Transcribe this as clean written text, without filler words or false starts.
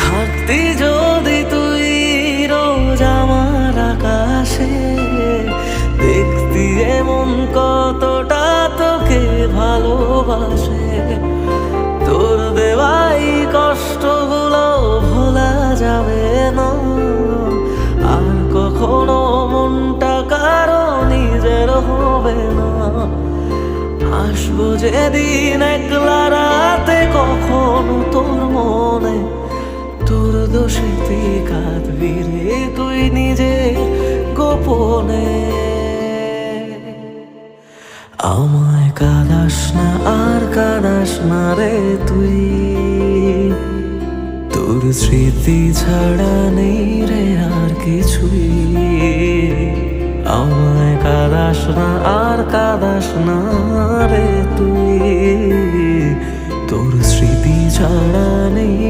থাকতি যদি তুই রোজ আমার আকাশে, দেখতি এমন কতটা তোকে ভালোবাসে। তোর দেওয়াই কষ্টগুলো ভোলা যাবে না, আর কখনো মনটা কারো নিজের হবে না। আসবো যেদিন একলা রাতে কখনো তোর মনে, তোর দোষেতে কাঁদবি রে তুই নিজে গোপনে। আমায় কাঁদাস না আর কাঁদাস না রে তুই, তোর স্মৃতি ছাড়া নেই রে আর কিছুই। আমায় কাঁদাস না আর কাঁদাস না রে তুই, তোর স্মৃতি ছাড়া নেই।